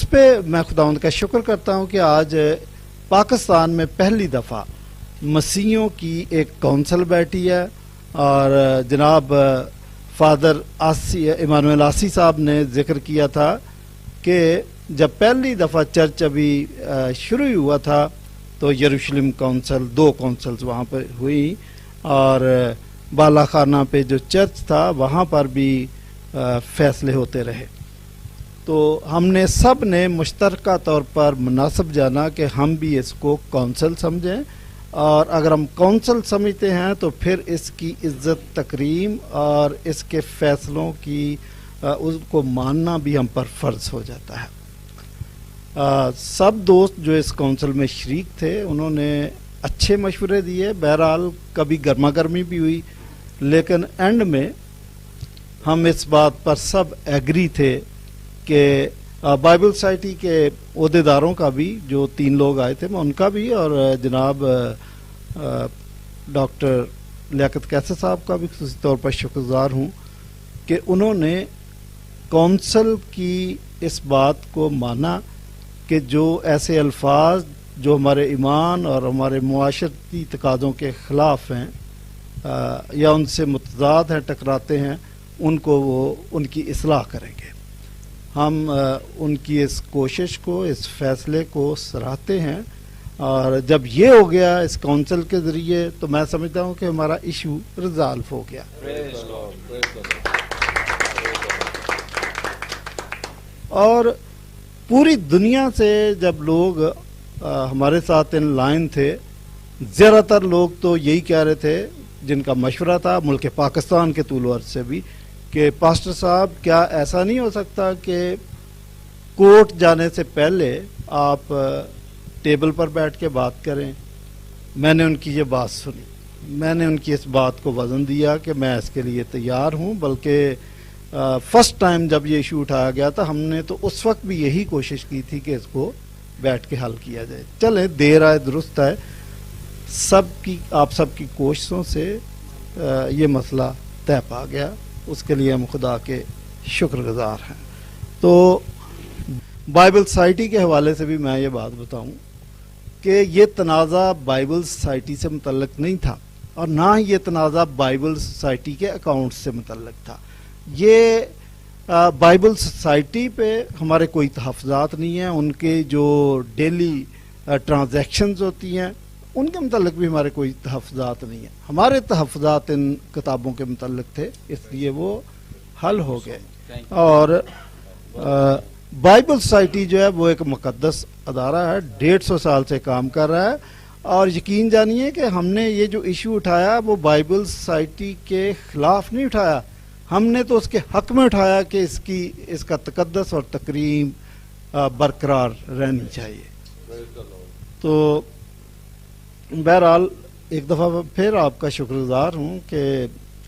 اس پہ میں خداوند کا شکر کرتا ہوں کہ آج پاکستان میں پہلی دفعہ مسیحیوں کی ایک کونسل بیٹھی ہے، اور جناب فادر ایمانویل آسی صاحب نے ذکر کیا تھا کہ جب پہلی دفعہ چرچ ابھی شروع ہوا تھا تو یروشلم کونسل 2 کونسلز وہاں پہ ہوئی، اور بالا خانہ پہ جو چرچ تھا وہاں پر بھی فیصلے ہوتے رہے. تو ہم نے سب نے مشترکہ طور پر مناسب جانا کہ ہم بھی اس کو کونسل سمجھیں، اور اگر ہم کونسل سمجھتے ہیں تو پھر اس کی عزت تکریم اور اس کے فیصلوں کی اس کو ماننا بھی ہم پر فرض ہو جاتا ہے. سب دوست جو اس کونسل میں شریک تھے انہوں نے اچھے مشورے دیے، بہرحال کبھی گرما گرمی بھی ہوئی، لیکن اینڈ میں ہم اس بات پر سب ایگری تھے کہ بائبل سوسائٹی کے عہدیداروں کا بھی، جو 3 لوگ آئے تھے میں ان کا بھی، اور جناب ڈاکٹر لیاقت قیصر صاحب کا بھی خصوصی طور پر شکر گزار ہوں کہ انہوں نے کونسل کی اس بات کو مانا کہ جو ایسے الفاظ جو ہمارے ایمان اور ہمارے معاشرتی تقاضوں کے خلاف ہیں یا ان سے متضاد ہیں، ٹکراتے ہیں، ان کو وہ ان کی اصلاح کریں گے. ہم ان کی اس کوشش کو، اس فیصلے کو سراہتے ہیں، اور جب یہ ہو گیا اس کونسل کے ذریعے تو میں سمجھتا ہوں کہ ہمارا ایشو ریزالو ہو گیا. اور پوری دنیا سے جب لوگ ہمارے ساتھ ان لائن تھے، زیادہ تر لوگ تو یہی کہہ رہے تھے، جن کا مشورہ تھا ملک پاکستان کے طول و عرض سے بھی، کہ پاسٹر صاحب کیا ایسا نہیں ہو سکتا کہ کورٹ جانے سے پہلے آپ ٹیبل پر بیٹھ کے بات کریں. میں نے ان کی یہ بات سنی، میں نے ان کی اس بات کو وزن دیا کہ میں اس کے لیے تیار ہوں. بلکہ فرسٹ ٹائم جب یہ ایشو اٹھایا گیا تھا ہم نے تو اس وقت بھی یہی کوشش کی تھی کہ اس کو بیٹھ کے حل کیا جائے. چلے دیر آئے درست ہے، آپ سب کی کوششوں سے یہ مسئلہ طے پا گیا، اس کے لیے ہم خدا کے شکر گزار ہیں. تو بائبل سوسائٹی کے حوالے سے بھی میں یہ بات بتاؤں کہ یہ تنازع بائبل سوسائٹی سے متعلق نہیں تھا، اور نہ ہی یہ تنازع بائبل سوسائٹی کے اکاؤنٹ سے متعلق تھا. یہ بائبل سوسائٹی پہ ہمارے کوئی تحفظات نہیں ہیں، ان کے جو ڈیلی ٹرانزیکشنز ہوتی ہیں ان کے متعلق بھی ہمارے کوئی تحفظات نہیں ہیں. ہمارے تحفظات ان کتابوں کے متعلق تھے، اس لیے وہ حل ہو گئے. اور بائبل سوسائٹی جو ہے وہ ایک مقدس ادارہ ہے، 150 سال سے کام کر رہا ہے، اور یقین جانیے کہ ہم نے یہ جو ایشو اٹھایا وہ بائبل سوسائٹی کے خلاف نہیں اٹھایا، ہم نے تو اس کے حق میں اٹھایا کہ اس کا تقدس اور تکریم برقرار رہنی چاہیے. تو بہرحال ایک دفعہ پھر آپ کا شکر گزار ہوں کہ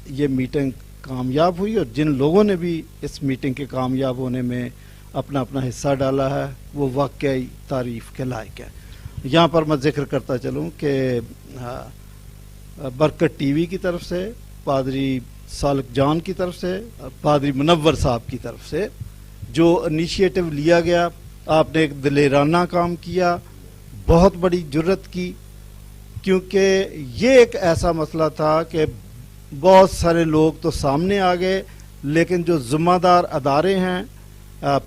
یہ میٹنگ کامیاب ہوئی، اور جن لوگوں نے بھی اس میٹنگ کے کامیاب ہونے میں اپنا اپنا حصہ ڈالا ہے وہ واقعی تعریف کے لائق ہے. یہاں پر میں ذکر کرتا چلوں کہ برکت ٹی وی کی طرف سے، پادری سالک جان کی طرف سے، پادری منور صاحب کی طرف سے جو انیشیٹو لیا گیا، آپ نے ایک دلیرانہ کام کیا، بہت بڑی جرت کی، کیونکہ یہ ایک ایسا مسئلہ تھا کہ بہت سارے لوگ تو سامنے آ گئے، لیکن جو ذمہ دار ادارے ہیں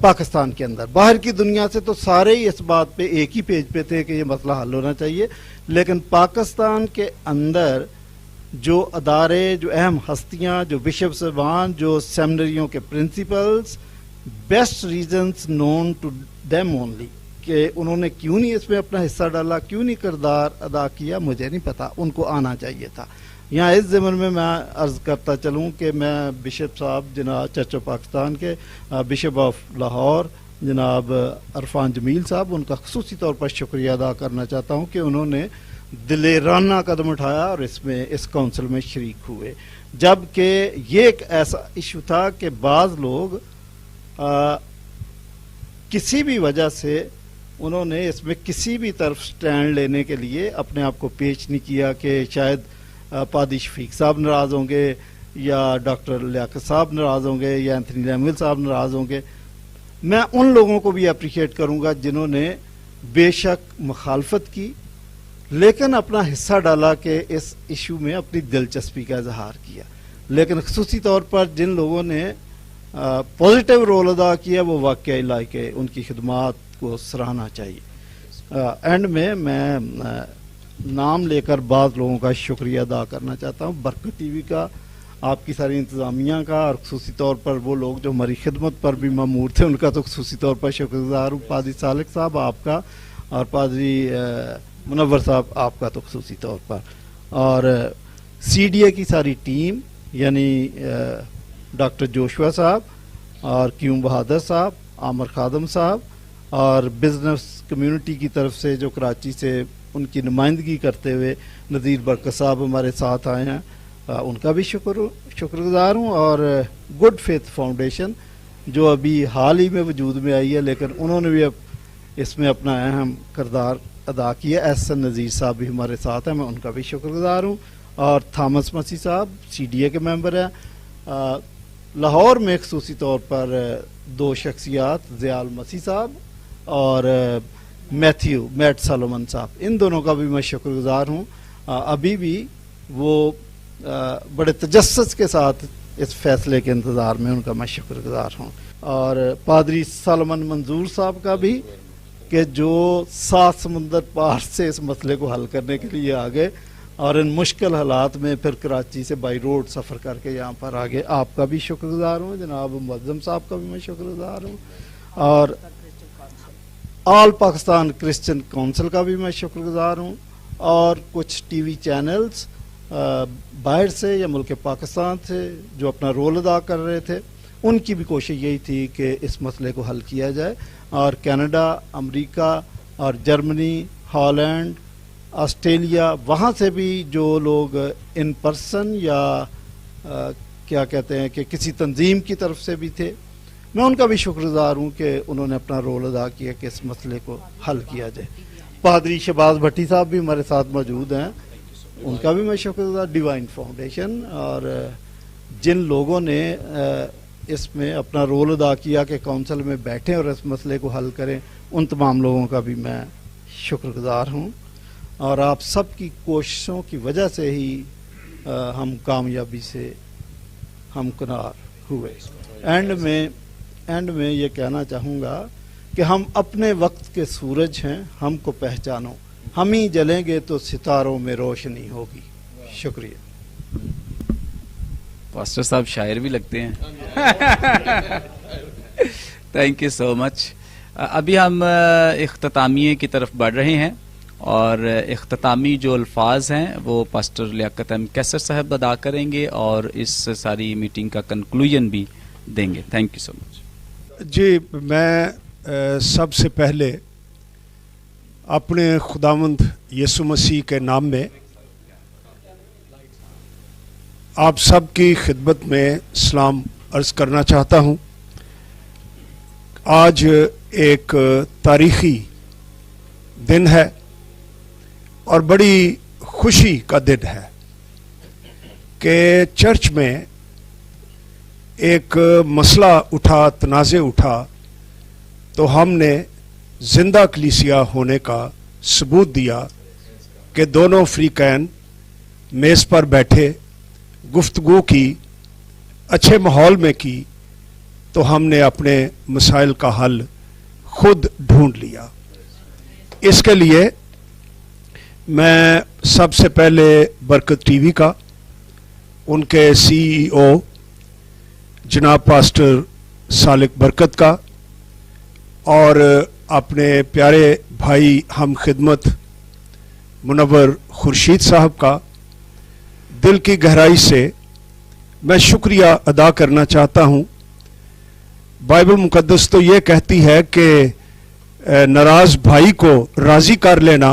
پاکستان کے اندر، باہر کی دنیا سے تو سارے ہی اس بات پہ ایک ہی پیج پہ تھے کہ یہ مسئلہ حل ہونا چاہیے، لیکن پاکستان کے اندر جو ادارے، جو اہم ہستیاں، جو بشپ صاحبان، جو سیمنریوں کے principals, best reasons known to them only, کہ انہوں نے کیوں نہیں اس میں اپنا حصہ ڈالا، کیوں نہیں کردار ادا کیا، مجھے نہیں پتا، ان کو آنا چاہیے تھا. یہاں اس ضمن میں عرض کرتا چلوں کہ میں بشپ صاحب جناب چرچ آف پاکستان کے بشپ آف لاہور جناب عرفان جمیل صاحب، ان کا خصوصی طور پر شکریہ ادا کرنا چاہتا ہوں کہ انہوں نے دلیرانہ قدم اٹھایا اور اس کونسل میں شریک ہوئے، جبکہ یہ ایک ایسا ایشو تھا کہ بعض لوگ کسی بھی وجہ سے انہوں نے اس میں کسی بھی طرف سٹینڈ لینے کے لیے اپنے آپ کو پیش نہیں کیا کہ شاید پادری شفیق صاحب ناراض ہوں گے یا ڈاکٹر لیاقت صاحب ناراض ہوں گے یا اینتھنی لیمویل صاحب ناراض ہوں گے. मैं उन लोगों को भी अप्रिशिएट करूंगा जिन्होंने बेशक मुखालफत की लेकिन अपना हिस्सा डाला कि इस इशू में अपनी दिलचस्पी का इजहार किया। लेकिन खसूसी तौर पर जिन लोगों ने पॉजिटिव रोल अदा किया वो वाकई लायके उनकी खिदमात को सराहना चाहिए। एंड में मैं नाम लेकर बाद लोगों का शुक्रिया अदा करना चाहता हूँ, बरकत टीवी का, आपकी सारी इंतज़ामिया का, और खसूसी तौर पर वो लोग जो हमारी खिदमत पर भी मामूर थे उनका तो खसूसी तौर पर शुक्रगुजार हूँ। पादरी सालिक साहब आपका और पादरी मुनव्वर साहब आपका तो खसूसी तौर पर, और CDA की सारी टीम यानी डॉक्टर जोशुआ साहब और क्यूम बहादुर साहब, आमर खादम साहब, और बिजनेस कम्युनिटी की तरफ से जो कराची से उनकी नुमाइंदगी करते हुए नज़ीर बरकत साहब हमारे साथ आए हैं, उनका भी शुक्रगुजार हूँ। और गुड फेथ फाउंडेशन जो अभी हाल ही में वजूद में आई है लेकिन उन्होंने भी अब इसमें अपना अहम किरदार अदा किया। एहसन नज़ीर साहब भी हमारे साथ हैं, मैं उनका भी शुक्रगुजार हूँ। और थॉमस मसी साहब CDA के मेंबर हैं। लाहौर में खसूसी तौर पर 2 शख्सियात, ज़ियाल मसी साहब और मैट सलोमन साहब, इन दोनों का भी मैं शुक्रगुजार हूँ। अभी भी वो बड़े तजस्सुस के साथ इस फैसले के इंतज़ार में, उनका मैं शुक्रगुजार हूँ। और पादरी सलमान मंजूर साहब का भी कि जो 7 समुंदर पार से इस मसले को हल करने के लिए आ गए और इन मुश्किल हालात में फिर कराची से बाई रोड सफ़र करके यहाँ पर आ गए, आपका भी शुक्रगुजार हूँ। जनाब मुअज्जम साहब का भी मैं शुक्रगुजार हूँ। और ऑल पाकिस्तान क्रिश्चियन काउंसिल का भी मैं शुक्रगुजार हूँ। और कुछ TV चैनल्स बाहर से या मुल्क पाकिस्तान से जो अपना रोल अदा कर रहे थे, उनकी भी कोशिश यही थी कि इस मसले को हल किया जाए। और कनाडा, अमेरिका और जर्मनी, हॉलैंड, ऑस्ट्रेलिया, वहाँ से भी जो लोग इन पर्सन या क्या कहते हैं कि किसी तंजीम की तरफ से भी थे, मैं उनका भी शुक्रगुजार हूँ कि उन्होंने अपना रोल अदा किया कि इस मसले को हल किया जाए। पादरी शहबाज भट्टी साहब भी हमारे साथ मौजूद हैं, उनका भी मैं शुक्रगुजार। डिवाइन फाउंडेशन और जिन लोगों ने इसमें अपना रोल अदा किया कि काउंसिल में बैठें और इस मसले को हल करें, उन तमाम लोगों का भी मैं शुक्रगुजार हूँ। और आप सब की कोशिशों की वजह से ही हम कामयाबी से हमकिनार हुए। एंड में ये कहना चाहूँगा कि हम अपने वक्त के सूरज हैं, हमको पहचानो, हम ही जलेंगे तो सितारों में रोशनी होगी। शुक्रिया। पास्टर साहब शायर भी लगते हैं। Thank you so much. अभी हम इख्तितामिये की तरफ बढ़ रहे हैं और इख्तितामी जो अल्फाज हैं वो पास्टर लियाकत अहमद कैसर साहब अदा करेंगे और इस सारी मीटिंग का कंक्लूजन भी देंगे। Thank you so much. जी, मैं सबसे पहले अपने खुदावंद यीशु मसीह के नाम में आप सब की खिदमत में सलाम अर्ज़ करना चाहता हूँ। आज एक तारीख़ी दिन है और बड़ी खुशी का दिन है कि चर्च में एक मसला उठा, तनाज़े उठा, तो हमने जिंदा कलीसिया होने का सबूत दिया कि दोनों फ्रीकैन मेज़ पर बैठे, गुफ्तगू की, अच्छे माहौल में की, तो हमने अपने मसाइल का हल खुद ढूंढ लिया। इसके लिए मैं सबसे पहले बरकत टीवी का, उनके CEO जनाब पास्टर सालिक बरकत का और अपने प्यारे भाई हम खिदमत मुनव्वर खुर्शीद साहब का दिल की गहराई से मैं शुक्रिया अदा करना चाहता हूँ। बाइबल मुकद्दस तो ये कहती है कि नाराज भाई को राज़ी कर लेना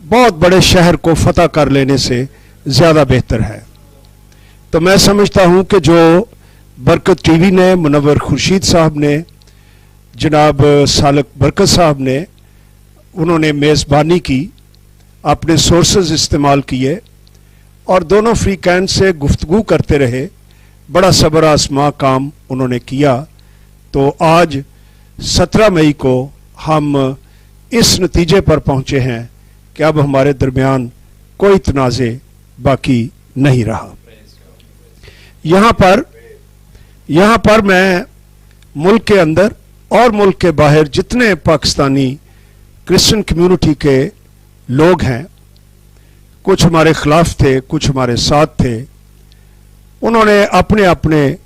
बहुत बड़े शहर को फतह कर लेने से ज़्यादा बेहतर है। तो मैं समझता हूँ कि जो बरकत टीवी ने, मुनव्वर खुर्शीद साहब ने, जनाब सालिक बरकत साहब ने, उन्होंने मेज़बानी की, अपने सोर्सेज इस्तेमाल किए और दोनों फ्रीकैन से गुफ्तगू करते रहे, बड़ा सब्र आज़मा काम उन्होंने किया। तो आज 17 मई को हम इस नतीजे पर पहुंचे हैं कि अब हमारे दरमियान कोई तनाज़े बाकी नहीं रहा। यहाँ पर मैं मुल्क के अंदर और मुल्क के बाहर जितने पाकिस्तानी क्रिश्चियन कम्युनिटी के लोग हैं, कुछ हमारे खिलाफ थे, कुछ हमारे साथ थे, उन्होंने अपने अपने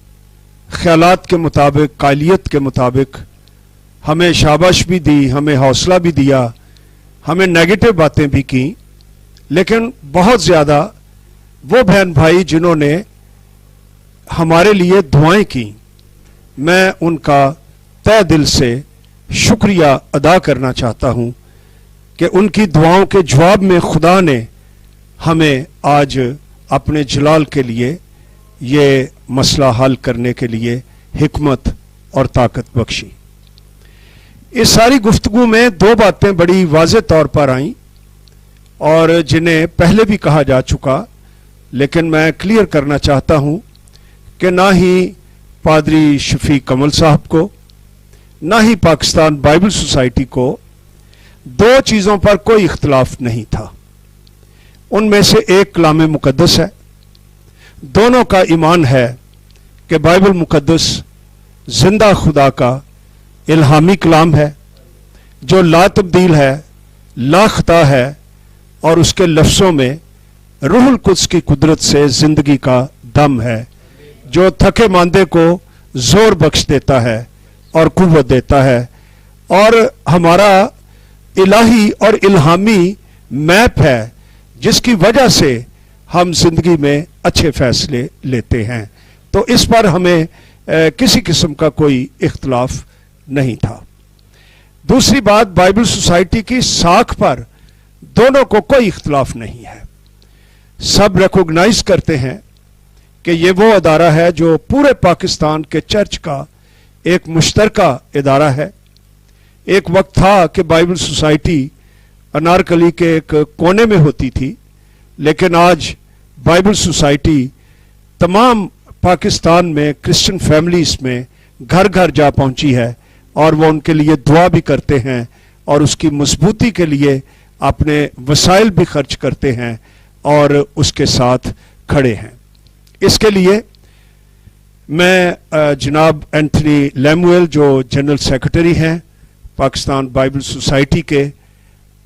ख्यालात के मुताबिक, कायलियत के मुताबिक हमें शाबाश भी दी, हमें हौसला भी दिया, हमें नेगेटिव बातें भी की, लेकिन बहुत ज़्यादा वो बहन भाई जिन्होंने हमारे लिए दुआएं की, मैं उनका तहे दिल से शुक्रिया अदा करना चाहता हूं कि उनकी दुआओं के जवाब में खुदा ने हमें आज अपने जलाल के लिए ये मसला हल करने के लिए हिकमत और ताकत बख्शी। इस सारी गुफ्तगू में दो बातें बड़ी वाज़ेह तौर पर आईं और जिन्हें पहले भी कहा जा चुका, लेकिन मैं क्लियर करना चाहता हूं कि ना ही पादरी शफीक कमल साहब को, ना ही पाकिस्तान बाइबल सोसाइटी को दो चीज़ों पर कोई इख्तलाफ नहीं था। उनमें से एक कलाम मुकद्दस है। दोनों का ईमान है कि बाइबल मुकद्दस जिंदा खुदा का इल्हामी कलाम है जो ला तब्दील है, ला खता है और उसके लफ्ज़ों में रूहुल कुद्स की कुदरत से जिंदगी का दम है जो थके मांदे को जोर बख्श देता है और कुव्वत देता है, और हमारा इलाही और इल्हामी मैप है जिसकी वजह से हम जिंदगी में अच्छे फैसले लेते हैं। तो इस पर हमें किसी किस्म का कोई इख्तलाफ नहीं था। दूसरी बात, बाइबल सोसाइटी की साख पर दोनों को कोई इख्तलाफ नहीं है। सब रिकॉग्नाइज करते हैं कि ये वो अदारा है जो पूरे पाकिस्तान के चर्च का एक मुश्तरका इदारा है। एक वक्त था कि बाइबल सोसाइटी अनारकली के एक कोने में होती थी, लेकिन आज बाइबल सोसाइटी तमाम पाकिस्तान में क्रिश्चियन फैमिलीज में घर घर जा पहुंची है और वो उनके लिए दुआ भी करते हैं और उसकी मजबूती के लिए अपने वसाइल भी खर्च करते हैं और उसके साथ खड़े हैं। इसके लिए मैं जनाब एंथनी लैमुएल जो जनरल सेक्रेटरी हैं पाकिस्तान बाइबल सोसाइटी के,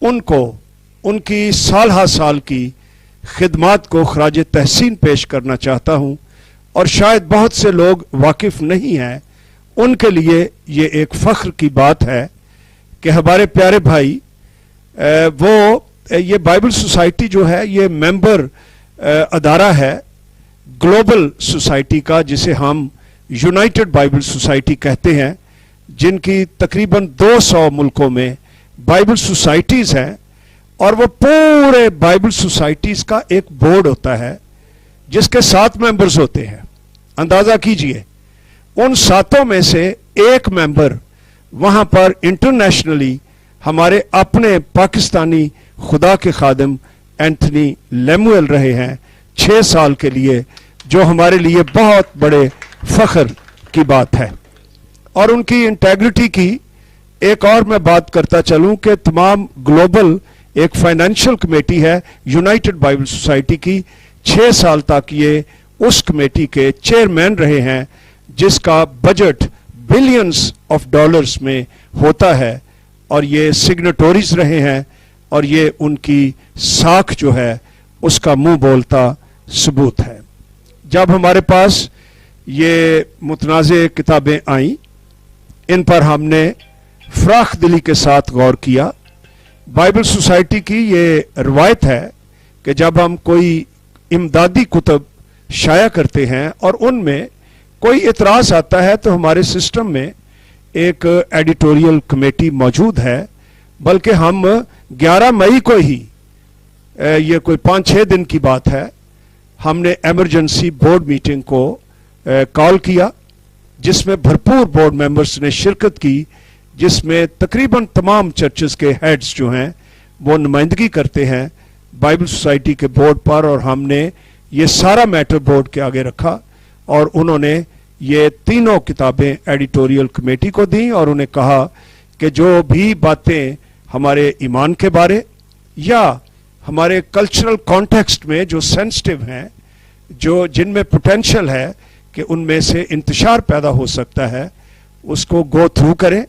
उनको उनकी साल हा साल की खिदमात को खराज तहसीन पेश करना चाहता हूं। और शायद बहुत से लोग वाकिफ नहीं हैं, उनके लिए ये एक फ़ख्र की बात है कि हमारे प्यारे भाई ये बाइबल सोसाइटी जो है ये मेंबर अदारा है ग्लोबल सोसाइटी का, जिसे हम यूनाइटेड बाइबल सोसाइटी कहते हैं, जिनकी तकरीबन 200 मुल्कों में बाइबल सोसाइटीज़ हैं। और वो पूरे बाइबल सोसाइटीज़ का एक बोर्ड होता है जिसके 7 मेंबर्स होते हैं। अंदाज़ा कीजिए, उन 7 में से एक मेंबर वहाँ पर इंटरनेशनली हमारे अपने पाकिस्तानी खुदा के खादिम एंथनी लैमुएल रहे हैं 6 साल के लिए, जो हमारे लिए बहुत बड़े फ़ख्र की बात है। और उनकी इंटेग्रिटी की एक और मैं बात करता चलूं कि तमाम ग्लोबल एक फाइनेंशियल कमेटी है यूनाइटेड बाइबल सोसाइटी की, 6 साल तक ये उस कमेटी के चेयरमैन रहे हैं, जिसका बजट बिलियंस ऑफ डॉलर्स में होता है, और ये सिग्नेटोरीज रहे हैं, और ये उनकी साख जो है उसका मुंह बोलता सबूत है। जब हमारे पास ये मुतनाज़े किताबें आईं, इन पर हमने फराख दिली के साथ गौर किया। बाइबल सोसाइटी की ये रवायत है कि जब हम कोई इमदादी कुतब शाया करते हैं और उनमें कोई इतराज़ आता है तो हमारे सिस्टम में एक एडिटोरियल कमेटी मौजूद है, बल्कि हम 11 मई को ही, ये कोई 5-6 दिन की बात है, हमने एमरजेंसी बोर्ड मीटिंग को कॉल किया, जिसमें भरपूर बोर्ड मेंबर्स ने शिरकत की, जिसमें तकरीबन तमाम चर्चेस के हेड्स जो हैं वो नुमाइंदगी करते हैं बाइबल सोसाइटी के बोर्ड पर। और हमने ये सारा मैटर बोर्ड के आगे रखा और उन्होंने ये तीनों किताबें एडिटोरियल कमेटी को दी और उन्हें कहा कि जो भी बातें हमारे ईमान के बारे या हमारे कल्चरल कॉन्टेक्स्ट में जो सेंसिटिव हैं, जो जिनमें पोटेंशियल है कि उनमें से इंतशार पैदा हो सकता है, उसको गो थ्रू करें,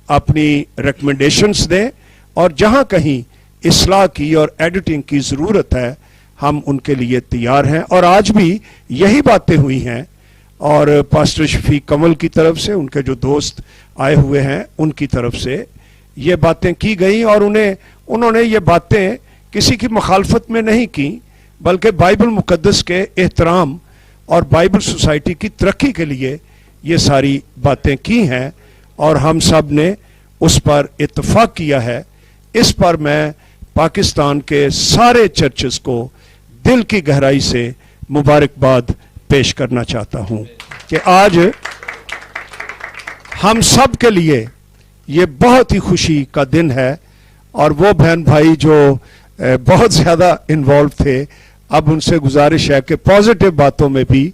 अपनी रिकमेंडेशंस दें और जहां कहीं इस्लाह की और एडिटिंग की ज़रूरत है हम उनके लिए तैयार हैं। और आज भी यही बातें हुई हैं और पास्टर शफीक कमल की तरफ से, उनके जो दोस्त आए हुए हैं उनकी तरफ से ये बातें की गई और उन्होंने ये बातें किसी की मुखालफत में नहीं की, बल्कि बाइबल मुकद्दस के एहतराम और बाइबल सोसाइटी की तरक्की के लिए ये सारी बातें की हैं और हम सब ने उस पर इत्तफाक किया है। इस पर मैं पाकिस्तान के सारे चर्चेस को दिल की गहराई से मुबारकबाद पेश करना चाहता हूं कि आज हम सब के लिए ये बहुत ही खुशी का दिन है। और वो बहन भाई जो बहुत ज़्यादा इन्वॉल्व थे, अब उनसे गुजारिश है कि पॉजिटिव बातों में भी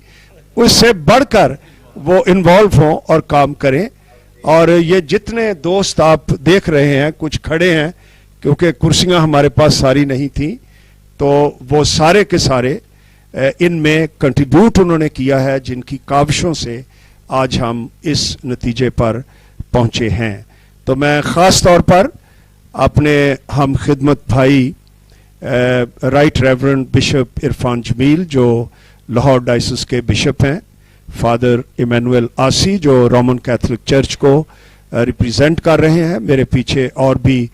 उससे बढ़कर वो इन्वॉल्व हों और काम करें। और ये जितने दोस्त आप देख रहे हैं, कुछ खड़े हैं क्योंकि कुर्सियां हमारे पास सारी नहीं थी, तो वो सारे के सारे इनमें कंट्रीब्यूट उन्होंने किया है, जिनकी काविशों से आज हम इस नतीजे पर पहुंचे हैं। तो मैं ख़ास तौर पर अपने हम खिदमत भाई right reverend bishop Irfan Jameel जो लाहौर डायसिस के बिशप हैं, फादर इमैनुअल आसी जो रोमन कैथोलिक चर्च को रिप्रेजेंट कर रहे हैं, मेरे पीछे और भी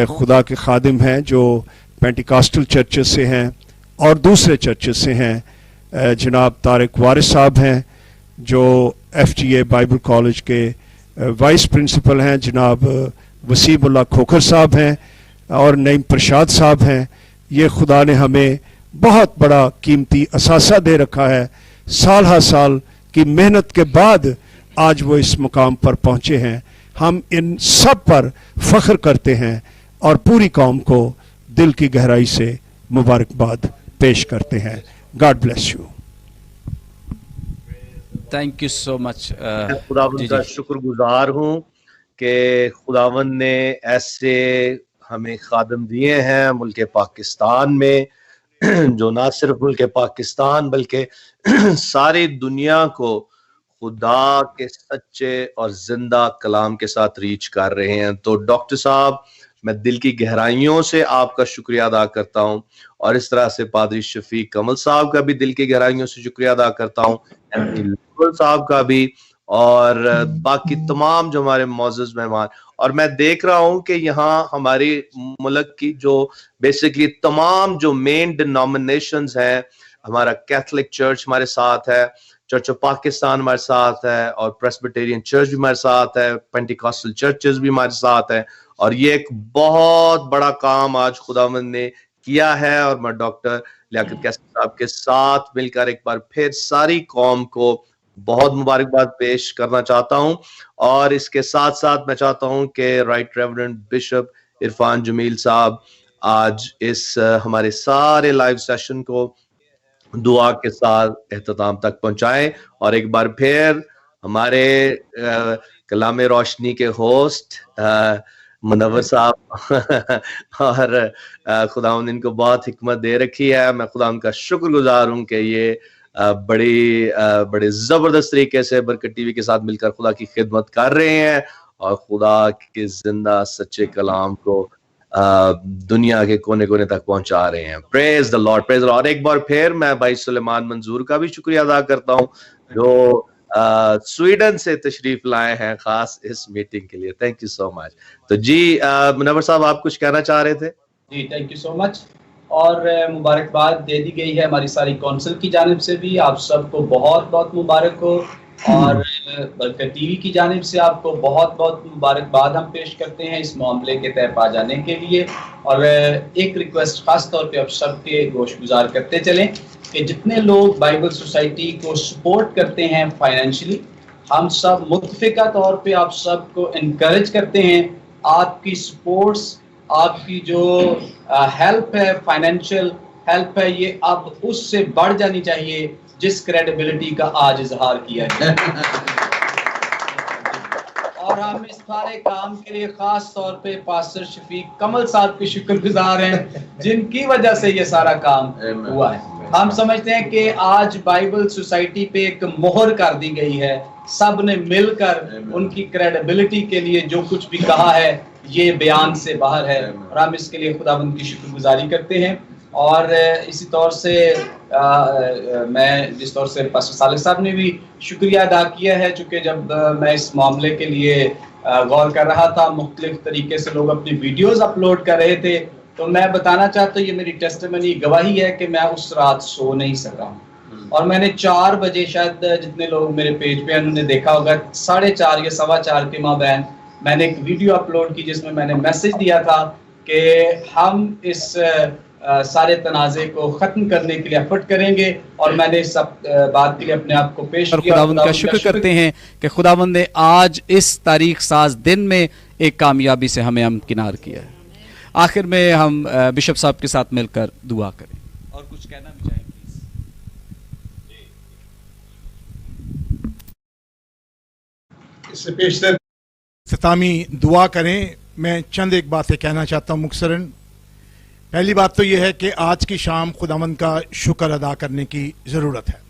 खुदा के खादिम हैं जो पेंटिकॉस्टल चर्चेस से हैं और दूसरे चर्चेस से हैं। जनाब तारिक वारिस साहब हैं जो FGA बाइबल कॉलेज के वाइस प्रिंसिपल हैं, जनाब वसीमुल्ला खोखर साहब हैं और नईम प्रसाद साहब हैं। ये खुदा ने हमें बहुत बड़ा कीमती असासा दे रखा है, साल हर साल की मेहनत के बाद आज वो इस मुकाम पर पहुंचे हैं। हम इन सब पर फख्र करते हैं और पूरी कौम को दिल की गहराई से मुबारकबाद पेश करते हैं। God bless you. Thank you so much. खुदावंद का शुक्रगुजार हूँ कि खुदावंद ने ऐसे हमें खादम दिए हैं मुल्क पाकिस्तान में, जो ना सिर्फ मुल्क पाकिस्तान बल्कि सारी दुनिया को खुदा के सच्चे और जिंदा कलाम के साथ रीच कर रहे हैं। तो डॉक्टर साहब, मैं दिल की गहराइयों से आपका शुक्रिया अदा करता हूं और इस तरह से पादरी शफीक कमल साहब का भी दिल की गहराइयों से शुक्रिया अदा करता हूं, साहब का भी, और बाकी तमाम जो हमारे मौजूद मेहमान। और मैं देख रहा हूं कि यहाँ हमारी मुल्क की जो बेसिकली तमाम जो मेन डिनोमिनेशंस हैं, हमारा कैथोलिक चर्च हमारे साथ है, चर्च ऑफ पाकिस्तान हमारे साथ है और प्रेस्बिटेरियन चर्च भी हमारे साथ है, पेंटिकॉस्टल चर्चेस भी हमारे साथ है। और ये एक बहुत बड़ा काम आज खुदावंद ने किया है और मैं डॉक्टर लियाकत कैसर साहब के साथ मिलकर एक बार फिर सारी कौम को बहुत मुबारकबाद पेश करना चाहता हूं। और इसके साथ साथ मैं चाहता हूं कि right reverend bishop Irfan Jameel sahib आज इस हमारे सारे लाइव सेशन को दुआ के साथ एहतमाम तक पहुंचाएं। और एक बार फिर हमारे कलाम रोशनी के होस्ट मुनव्वर साहब और खुदावंद इनको बहुत हिकमत दे रखी है। मैं खुदावंद का शुक्रगुजार हूं कि ये बड़े जबरदस्त तरीके से बरकत टीवी के साथ मिलकर खुदा की खिदमत कर रहे हैं और खुदा के जिंदा सच्चे कलाम को दुनिया के कोने कोने तक पहुंचा रहे हैं। Praise the Lord, praise the Lord. एक बार फिर मैं भाई सुलेमान मंजूर का भी शुक्रिया अदा करता हूं जो स्वीडन से तशरीफ लाए हैं खास इस मीटिंग के लिए। Thank you so much. तो जी मुनव्वर साहब, आप कुछ कहना चाह रहे थे? जी, थैंक यू सो मच। और मुबारकबाद दे दी गई है हमारी सारी काउंसिल की जानिब से भी, आप सबको बहुत बहुत मुबारक हो। और बरकत टीवी की जानिब से आपको बहुत बहुत मुबारकबाद हम पेश करते हैं इस मामले के तय पा जाने के लिए। और एक रिक्वेस्ट खास तौर पे आप सबके गोशगुजार करते चलें कि जितने लोग बाइबल सोसाइटी को सपोर्ट करते हैं फाइनेंशियली, हम सब मुत्तफिका तौर पे आप सबको इनकरेज करते हैं। आपकी सपोर्ट्स, आपकी जो हेल्प है, फाइनेंशियल हेल्प है, ये अब उससे बढ़ जानी चाहिए जिस क्रेडिबिलिटी का आज इजहार किया गया। और हम इस सारे काम के लिए खास तौर पे पास्टर शफीक कमल साहब के शुक्रगुजार हैं, जिनकी वजह से ये सारा काम हुआ है। हम समझते हैं कि आज बाइबल सोसाइटी पे एक मोहर कर दी गई है, सब ने मिलकर उनकी क्रेडिबिलिटी के लिए जो कुछ भी कहा है ये बयान से बाहर है, और हम इसके लिए खुदावंद की शुक्रगुजारी करते हैं। और इसी तौर से मैं जिस तौर से पास्टर सालिक साहब ने भी शुक्रिया अदा किया है, चूँकि जब मैं इस मामले के लिए गौर कर रहा था, मुख्तलिफ तरीके से लोग अपनी वीडियोस अपलोड कर रहे थे, तो मैं बताना चाहता हूँ, ये मेरी टेस्टिमनी गवाही है कि मैं उस रात सो नहीं सका। और मैंने 4 बजे, शायद जितने लोग मेरे पेज पे उन्होंने देखा होगा, 4:30 या 4:15 के माबैन मैंने एक वीडियो अपलोड की जिसमें मैंने मैसेज दिया था कि हम इस सारे तनाज़े को ख़त्म करने के लिए एफर्ट करेंगे, और मैंने इस बात के लिए अपने आप को पेश किया। खुदावंद का शुक्र करते हैं कि खुदावंद ने आज इस तारीख साज दिन में एक कामयाबी से हमें हमकिनार किया है। आखिर में हम बिशप साहब के साथ मिलकर दुआ करें और कुछ कहना भी चाहें प्लीज। इससे पेशतर इख्तितामी दुआ करें। मैं चंद एक बातें कहना चाहता हूँ मुख्तसरन। पहली बात तो यह है कि आज की शाम खुदावंद का शुक्र अदा करने की ज़रूरत है,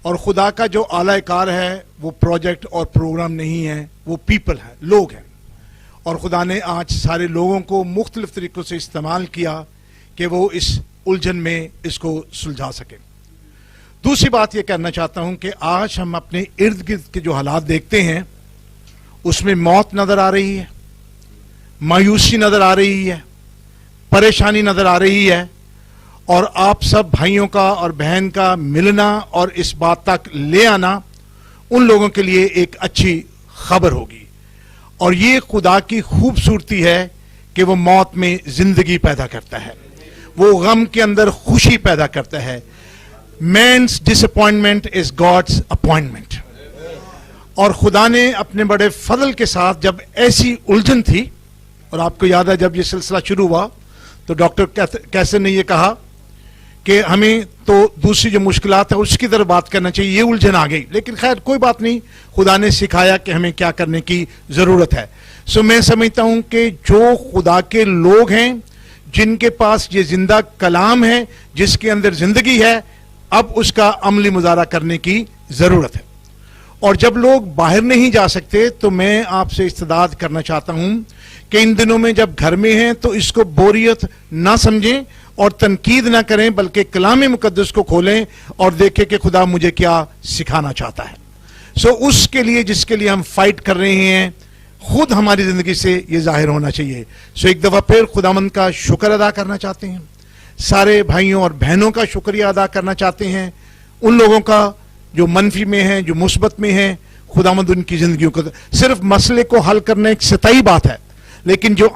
और खुदा का जो आला कार है वो प्रोजेक्ट और प्रोग्राम नहीं है, वो पीपल है, लोग हैं। और खुदा ने आज सारे लोगों को मुख्तलिफ तरीक़ों से इस्तेमाल किया कि वो इस उलझन में इसको सुलझा सके। दूसरी बात ये कहना चाहता हूँ कि आज हम अपने इर्द गिर्द के जो हालात देखते हैं उसमें मौत नज़र आ रही है, मायूसी नज़र आ रही है, परेशानी नज़र आ रही है, और आप सब भाइयों का और बहन का मिलना और इस बात तक ले आना उन लोगों के लिए एक अच्छी खबर होगी। और ये खुदा की खूबसूरती है कि वो मौत में ज़िंदगी पैदा करता है, वो गम के अंदर खुशी पैदा करता है। Man's disappointment is God's appointment. और खुदा ने अपने बड़े फजल के साथ जब ऐसी उलझन थी, और आपको याद है जब ये सिलसिला शुरू हुआ तो डॉक्टर कैसे ने ये कहा कि हमें तो दूसरी जो मुश्किलात है उसकी तरफ बात करना चाहिए, ये उलझन आ गई। लेकिन खैर कोई बात नहीं, खुदा ने सिखाया कि हमें क्या करने की ज़रूरत है। सो मैं समझता हूँ कि जो खुदा के लोग हैं जिनके पास ये जिंदा कलाम है जिसके अंदर ज़िंदगी है, अब उसका अमली मुजाहरा करने की ज़रूरत है। और जब लोग बाहर नहीं जा सकते तो मैं आपसे इस्तदाद करना चाहता हूँ कि इन दिनों में जब घर में हैं तो इसको बोरियत ना समझें और तनकीद ना करें, बल्कि कलाम मुकद्दस को खोलें और देखें कि खुदा मुझे क्या सिखाना चाहता है। सो उसके लिए जिसके लिए हम फाइट कर रहे हैं, खुद हमारी ज़िंदगी से ये जाहिर होना चाहिए। सो एक दफ़ा फिर खुदावंद का शुक्र अदा करना चाहते हैं, सारे भाइयों और बहनों का शुक्रिया अदा करना चाहते हैं, उन लोगों का जो मनफी में हैं, जो मुस्बत में हैं। खुदावंद उनकी ज़िंदगियों को, सिर्फ मसले को हल करना एक सतही बात है, लेकिन जो